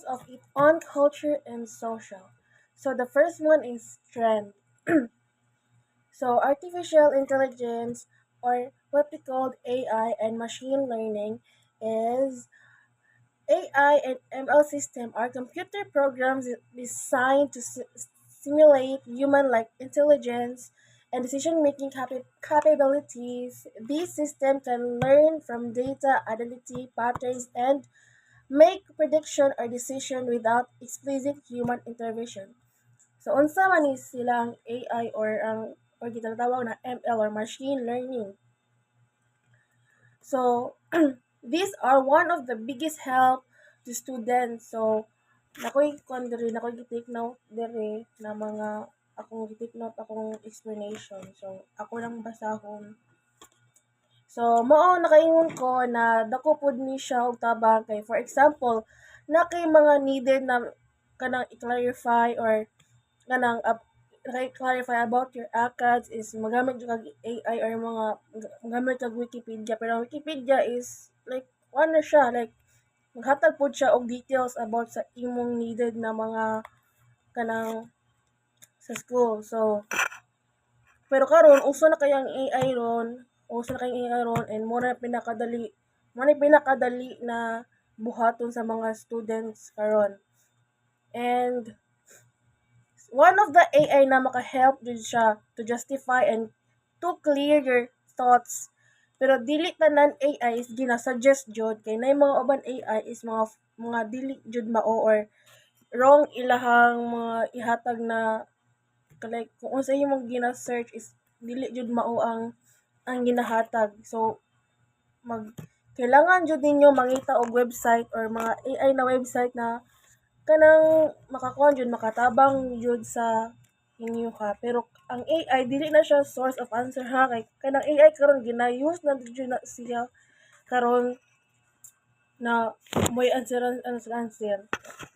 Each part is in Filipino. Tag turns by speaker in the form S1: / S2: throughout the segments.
S1: influence of it on culture and social. So the first one is trend. So artificial intelligence, or what we call AI and machine learning, is AI and ML system are computer programs designed to simulate human-like intelligence and decision-making capabilities. These systems can learn from data, identity patterns, and make prediction or decision without explicit human intervention. So unsa man is silang AI or ginatawag na ML or machine learning. So these are one of the biggest help to students. So nakoy kon diri nakoy gi-take note diri na mga akong gi-take note akong explanation. So ako lang basahon. So mao nakaingon ko na dako pud ni siya og tabang kay for example na kay mga needed na kanang i-clarify or kanang clarify about your ACADS is magamit jud kag AI or mga magamit kag Wikipedia, pero ang Wikipedia is like ano siya like maghatag pud siya og details about sa imong needed na mga kanang sa school. So pero karon uso na kay ang AI ron, uso na kay ang AI ron and mo na pinakadali na buhaton sa mga students karon. And one of the AI na maka-help din siya to justify and to clear your thoughts. Pero dili tanan AI is ginasuggest jud kay nay mga uban AI is mga dili jud mao or wrong ilahang mga ihatag na like kung unsa imong gina-search is dili jud mao ang ginahatag. So kailangan jud ninyo mangita og website or mga AI na website na kanang makakuan jud makatabang jud sa inyo ha. Pero ang AI dili na siya source of answer ha kay kanang AI karon gina-use na jud na siya karon na may answer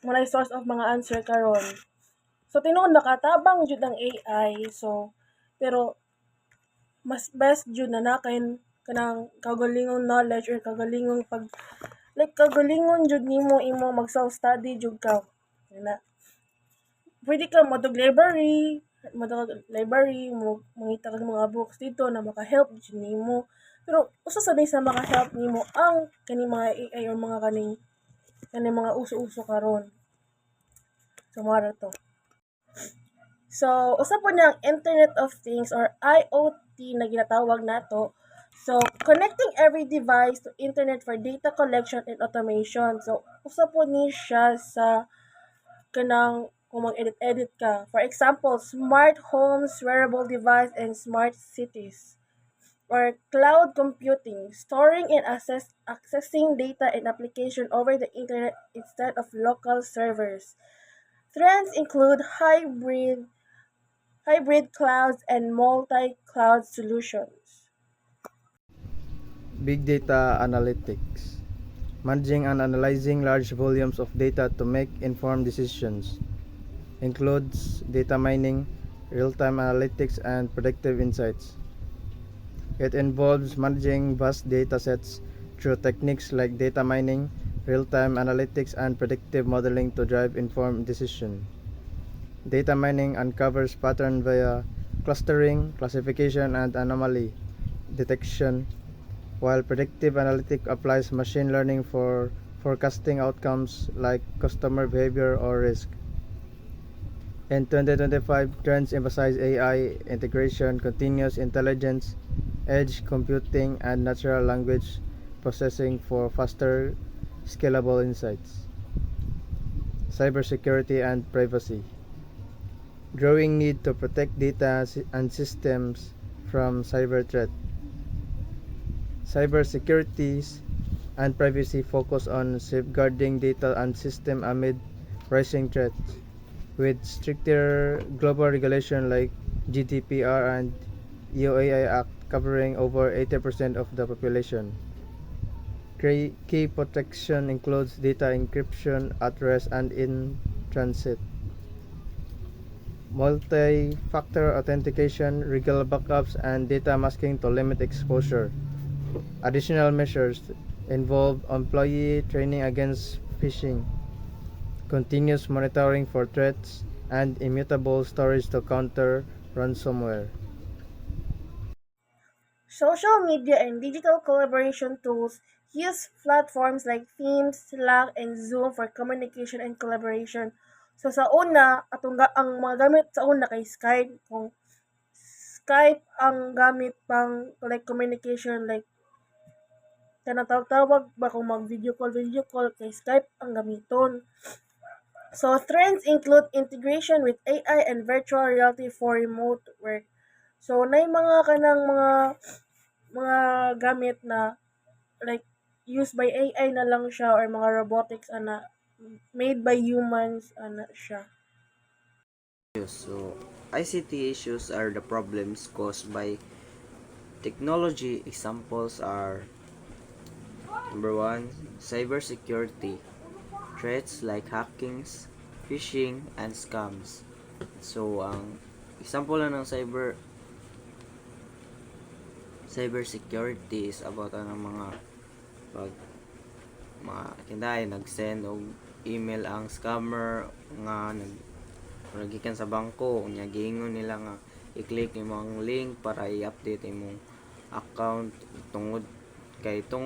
S1: mo source of mga answer karon. So tinuod makatabang jud ang AI. So pero mas best jud na kanang kagalingong knowledge or kagalingong kagalingon jud nimo imo mag-self-study jud ka. Na pwede ka library mo mangita kag mga books dito na maka-help jud nimo. Pero usa sa sa maka-help nimo ang kaning mga AI or mga kaning mga uso-uso karon. So mao to. So usa po niyang Internet of Things or IoT na ginatawag nato. So connecting every device to internet for data collection and automation. So usa po ni siya sa kanang kung mag-edit ka. For example, smart homes, wearable device, and smart cities. Or cloud computing, storing and accessing data and application over the internet instead of local servers. Trends include hybrid clouds and multi-cloud solutions.
S2: Big data analytics. Managing and analyzing large volumes of data to make informed decisions includes data mining, real-time analytics, and predictive insights. It involves managing vast data sets through techniques like data mining, real-time analytics, and predictive modeling to drive informed decision. Data mining uncovers pattern via clustering, classification, and anomaly detection, while predictive analytics applies machine learning for forecasting outcomes like customer behavior or risk. In 2025, trends emphasize AI integration, continuous intelligence, edge computing, and natural language processing for faster, scalable insights. Cybersecurity and privacy. Growing need to protect data and systems from cyber threat. Cybersecurity and privacy focus on safeguarding data and system amid rising threats, with stricter global regulation like GDPR and EOAI Act covering over 80% of the population. Key protection includes data encryption at rest and in transit, multi-factor authentication, regular backups, and data masking to limit exposure. Additional measures involve employee training against phishing, continuous monitoring for threats, and immutable storage to counter ransomware.
S1: Social media and digital collaboration tools use platforms like Teams, Slack, and Zoom for communication and collaboration. So sa una, ang mga gamit sa una kay Skype. Kung Skype ang gamit pang like communication, like kanang tawag-tawag ba kung mag-video call kay Skype ang gamiton. So trends include integration with AI and virtual reality for remote work. So nay mga kanang mga gamit na like used by AI na lang siya or mga robotics ana made by humans ana siya.
S3: So, ICT issues are the problems caused by technology. Examples are number one, cybersecurity, threats like hackings, phishing, and scams. So, ang example lang ng cybersecurity is about mga pag mga kinday nag-send og email ang scammer nga nagikan sa bangko unya giingon nila nga i-click imong link para i-update imong account tungod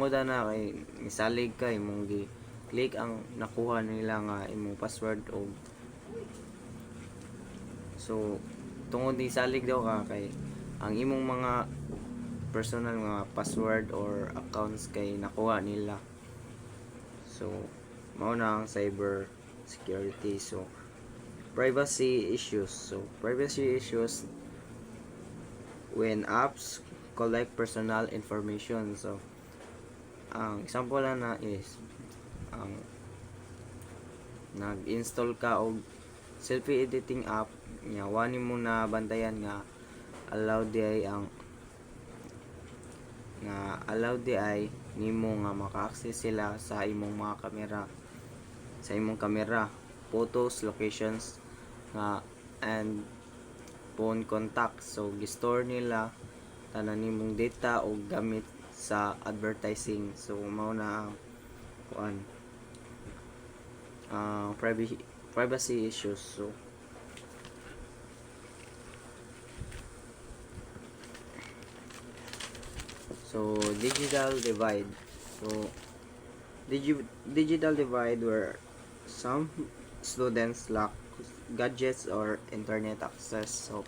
S3: ana kay misalig ka imong gi-click ang nakuha nila nga imong password o so tungod ni salig daw ka kay ang imong mga personal nga password or accounts kay nakuha nila. So mao na ang cyber security. So privacy issues. So privacy issues when apps collect personal information. So ang example na is ang nag-install ka og selfie editing app nya wani mo na bantayan nga allowed di ay nimo nga maka-access sila sa imong mga kamera, photos, locations nga and phone contacts. So gi-store nila tanan nimong data o gamit sa advertising. So mao na ang privacy issues. So digital divide. So digital divide where some students lack gadgets or internet access. So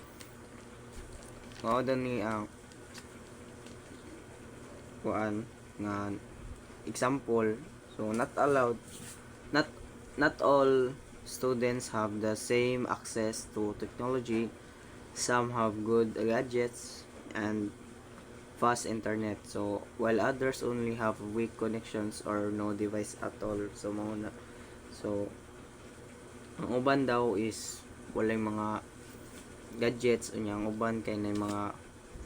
S3: mao ni ang nga example. So not not all students have the same access to technology. Some have good gadgets and fast internet, so while others only have weak connections or no device at all. So ang uban daw is walay mga gadgets unya ang uban kay nay mga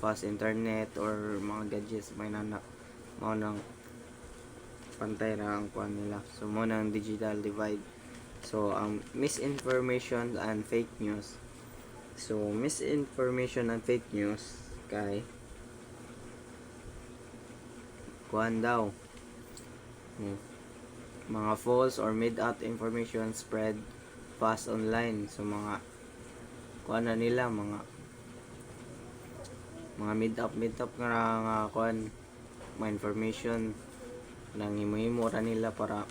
S3: fast internet or mga gadgets may mao nang pantay ra ang kuan nila. So mao nang digital divide. So ang misinformation and fake news. So misinformation and fake news kay kuan daw mga false or made up information spread fast online. So mga kuan na nila mga made up nga kuan mga information nang himo-himo ra nila para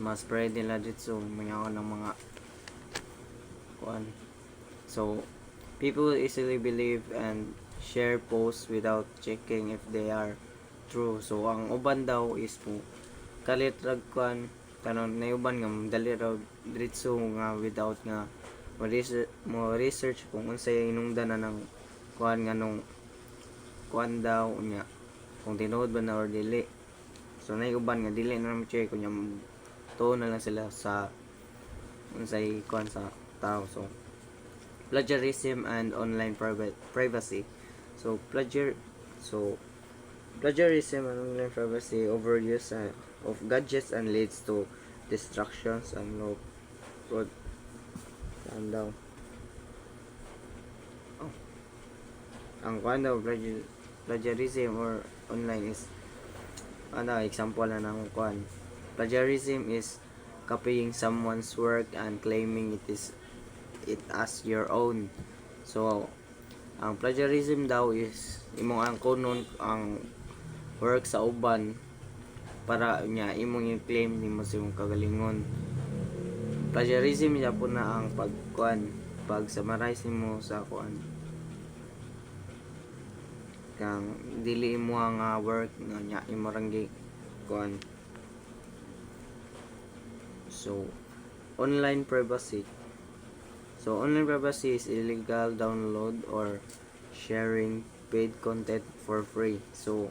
S3: ma-spread nila dito mga ng mga kuan. So people easily believe and share posts without checking if they are true. So ang uban daw is po kalit rag kuan kanon na uban nga dali raw diretso nga without nga mo research kung unsay inungdan na ng kuan nga nung kuan daw unya kung tinuod ba na or dili. So nay uban nga dili na mo check kunya tuon na lang sila sa unsay kuan sa tao. So plagiarism and online privacy. So plagiarism and online privacy overuse of gadgets and leads to distractions and low road and down. Ang kuan daw plagiarism or online is example na ng kuan. Plagiarism is copying someone's work and claiming it as your own. So, ang plagiarism daw is imong angkonon ang work sa uban para niya imong i-claim nimo sa imong kagalingon. Plagiarism niya po na ang pag summarize nimo sa kuan kang dili mo ang work nga nya imo rang kuan. So, online privacy. So, online privacy is illegal download or sharing paid content for free. So,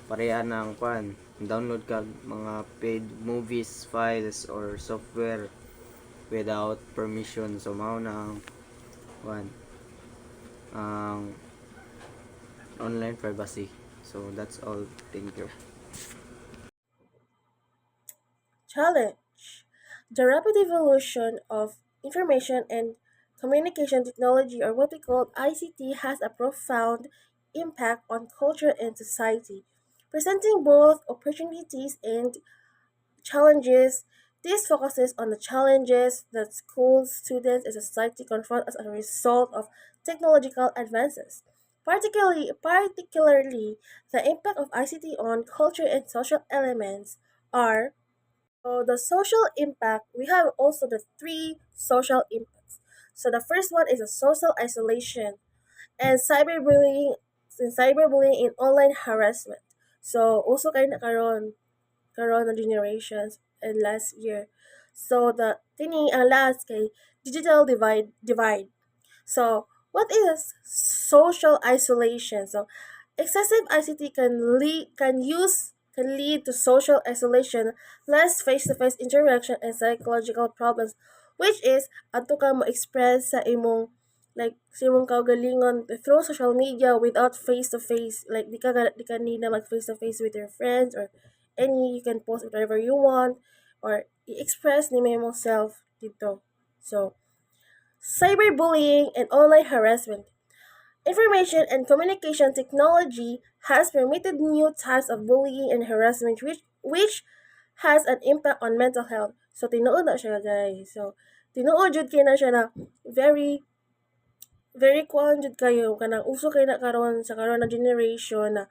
S3: pareha na ang kuan. Download ka mga paid movies, files, or software without permission. So, mao na ang kuan. Ang online privacy. So, that's all. Thank you.
S1: Challenge. The rapid evolution of information and communication technology, or what we call ICT, has a profound impact on culture and society, presenting both opportunities and challenges. This focuses on the challenges that schools, students, and society confront as a result of technological advances. Particularly, the impact of ICT on culture and social elements are the social impact. We have also the three social impacts. So the first one is a social isolation and cyberbullying and online harassment. So also kay karon na generations and last year. So the tini ang last kay digital divide. So what is social isolation? So excessive ICT can lead to social isolation, less face-to-face interaction, and psychological problems, which is ato ka mo express sa imong kaugalingon through social media without face-to-face. Like di ka need na mag face-to-face with your friends, or you can post whatever you want or i-express ni mo imong self dito. So cyberbullying and online harassment. Information and communication technology has permitted new types of bullying and harassment, which has an impact on mental health. So tinuod na siya, guys. So tinuod jud kay na siya na very very kuan jud kayo kanang uso kay na karon sa karon na generation na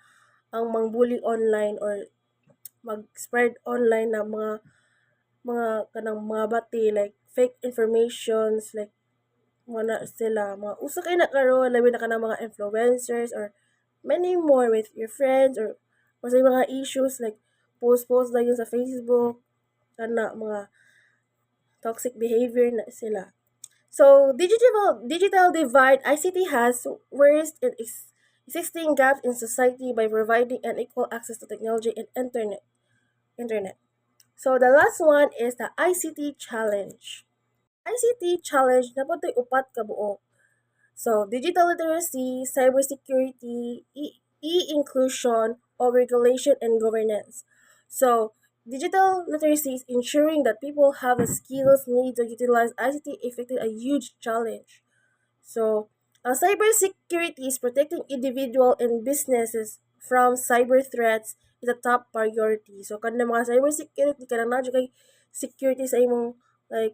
S1: ang mangbully online or mag-spread online na mga kanang mga bati, like fake informations, like mga sila mga uso kay na karon, labi na kanang mga influencers or many more with your friends, or sa mga issues like post lang yun sa Facebook kana mga toxic behavior na sila. So digital divide. ICT has worst in existing gaps in society by providing unequal access to technology and internet. So the last one is the ICT challenge. ICT challenge na po upat ka buok. So digital literacy, cybersecurity, e-inclusion, or regulation and governance. So digital literacy is ensuring that people have the skills needed to utilize ICT effectively, a huge challenge. So cybersecurity is protecting individual and businesses from cyber threats is a top priority. So kada mga cybersecurity kana na jud kay security sa imong like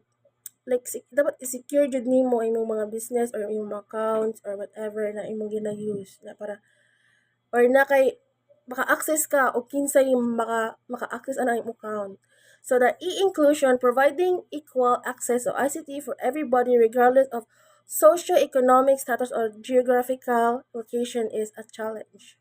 S1: dapat i-secure jud nimo imong mga business or imong mga accounts or whatever na imong gina-use na para or na kay maka-access ka o kinsay maka-access ana imong account. So the e-inclusion, providing equal access to ICT for everybody regardless of socio-economic status or geographical location, is a challenge.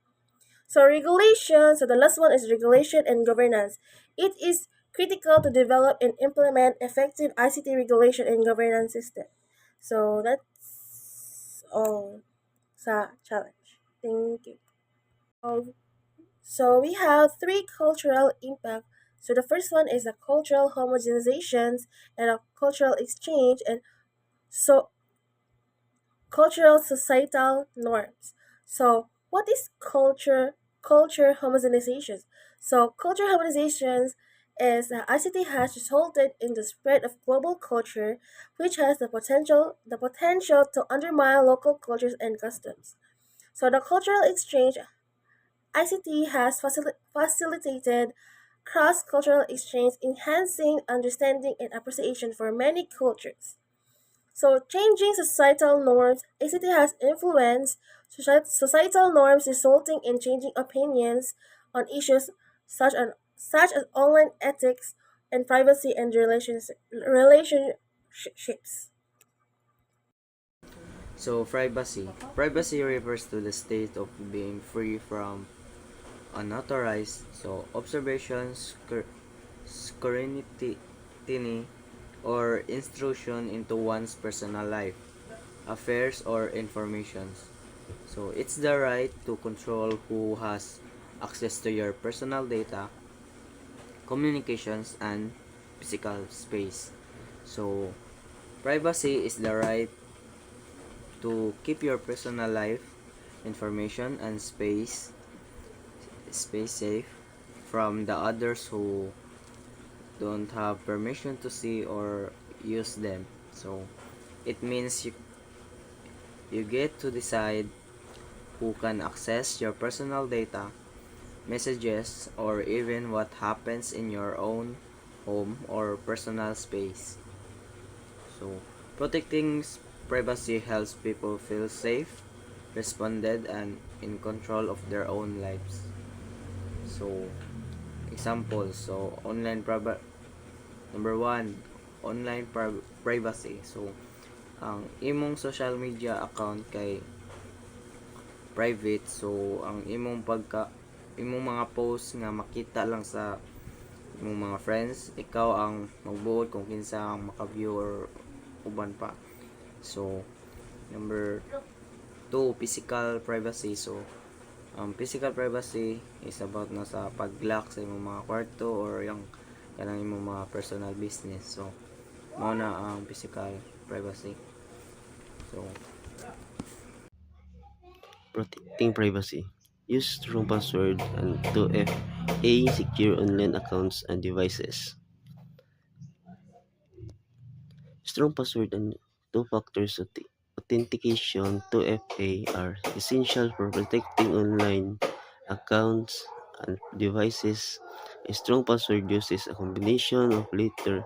S1: So regulation, so the last one is regulation and governance. It is critical to develop and implement effective ICT regulation and governance system. So that's all sa challenge. Thank you. So we have three cultural impact. So the first one is the cultural homogenizations and a cultural exchange, and so cultural societal norms. So what is culture homogenizations? So culture homogenizations is that ICT has resulted in the spread of global culture, which has the potential to undermine local cultures and customs. So the cultural exchange, ICT has facilitated cross-cultural exchange, enhancing understanding and appreciation for many cultures. So, changing societal norms, ACT has influenced societal norms, resulting in changing opinions on issues such as online ethics and privacy and relationships.
S3: So, privacy. Privacy refers to the state of being free from unauthorized observations, scrutiny, or intrusion into one's personal life, affairs, or informations. So, it's the right to control who has access to your personal data, communications, and physical space. So, privacy is the right to keep your personal life, information, and space safe from the others who don't have permission to see or use them. So it means you get to decide who can access your personal data, messages, or even what happens in your own home or personal space. So protecting privacy helps people feel safe, responded, and in control of their own lives. So example, number one, online privacy. So ang imong social media account kay private, so ang imong mga post nga makita lang sa imong mga friends, ikaw ang magbuot kung kinsa ang maka-view or uban pa. So number two, physical privacy. So physical privacy is about na sa pag-lock sa imong mga kwarto or yung kanang imong mga personal business. So mao na ang physical privacy. So
S4: Protecting privacy. Use strong password and 2FA secure online accounts and devices. Strong password and two-factor authentication 2FA are essential for protecting online accounts and devices. A strong password uses a combination of letter,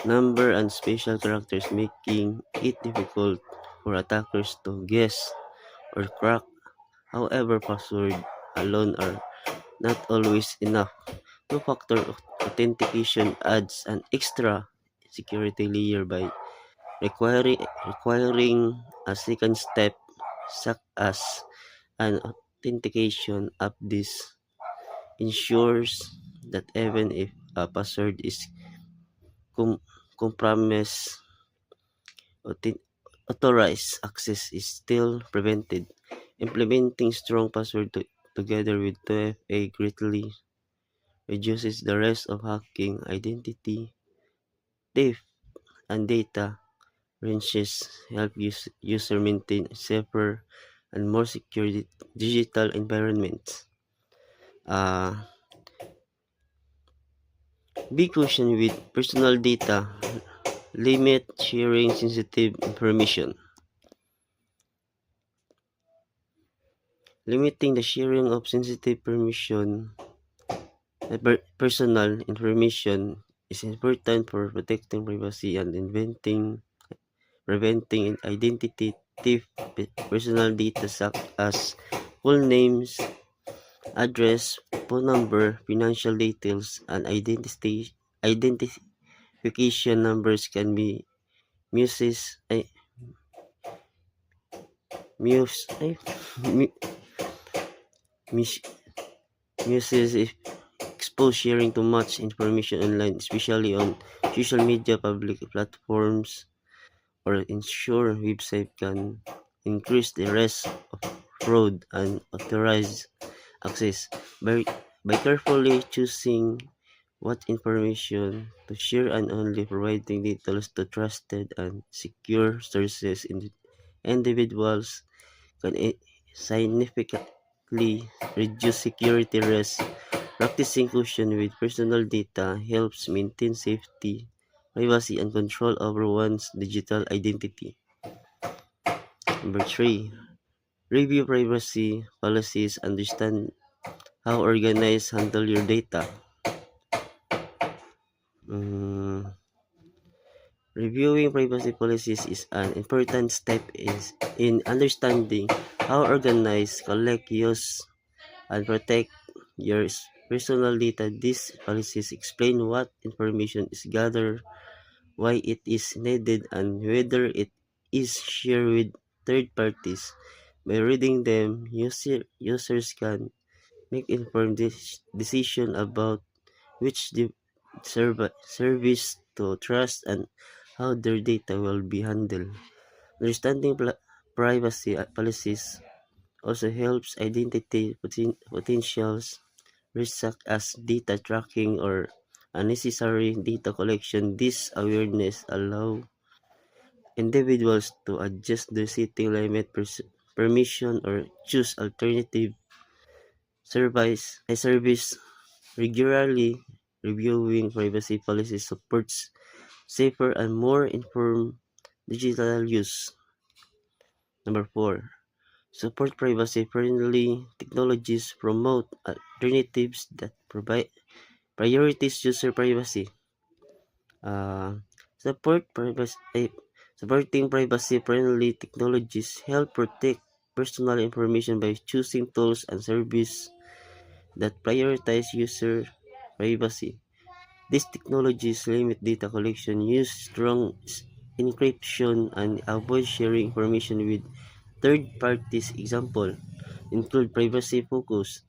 S4: number, and special characters, making it difficult for attackers to guess or crack. However, passwords alone are not always enough. Two-factor authentication adds an extra security layer by requiring a second step, such as an authentication app. This ensures that even if a password is compromised, authorized access is still prevented. Implementing strong password together with 2FA greatly reduces the risk of hacking, identity theft, and data breaches. Help user maintain a safer and more secure digital environments. Uh, Be cautious with personal data. Limit sharing sensitive information. Limiting the sharing of sensitive personal information is important for protecting privacy and preventing identity theft. Personal data such as full names, address, phone number, financial details, and identification numbers can be misused, mis, ay, mi- mis, misused if exposed. Sharing too much information online, especially on social media, public platforms, or insure website, can increase the risk of fraud and authorized access. By carefully choosing what information to share and only providing details to trusted and secure sources, individuals can significantly reduce security risk. Practicing caution with personal data helps maintain safety, privacy, and control over one's digital identity. Number 3. Review privacy policies. Understand how organized handle your data. Mm, Reviewing privacy policies is an important step in understanding how organize, collect, use, and protect your personal data. These policies explain what information is gathered, why it is needed, and whether it is shared with third parties. By reading them, users can make informed decisions about which service to trust and how their data will be handled. Understanding privacy policies also helps identify potential risks such as data tracking or unnecessary data collection. This awareness allows individuals to adjust their setting limit permission or choose alternative service regularly. Reviewing privacy policies supports safer and more informed digital use. Number 4. Support privacy-friendly technologies, promote alternatives that provide priorities user privacy. Uh, support privacy, Supporting privacy-friendly technologies help protect personal information by choosing tools and services that prioritize user privacy. These technologies limit data collection, use strong encryption, and avoid sharing information with third parties. Example include privacy-focused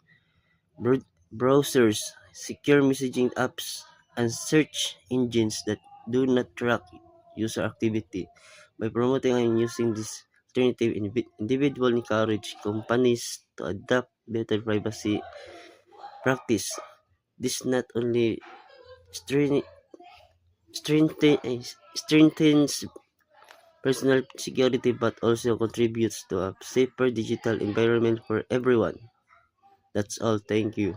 S4: browsers, secure messaging apps, and search engines that do not track user activity. By promoting and using this alternative, individual encourage companies to adopt better privacy practice. This not only strength- strengthens personal security but also contributes to a safer digital environment for everyone. That's all. Thank you.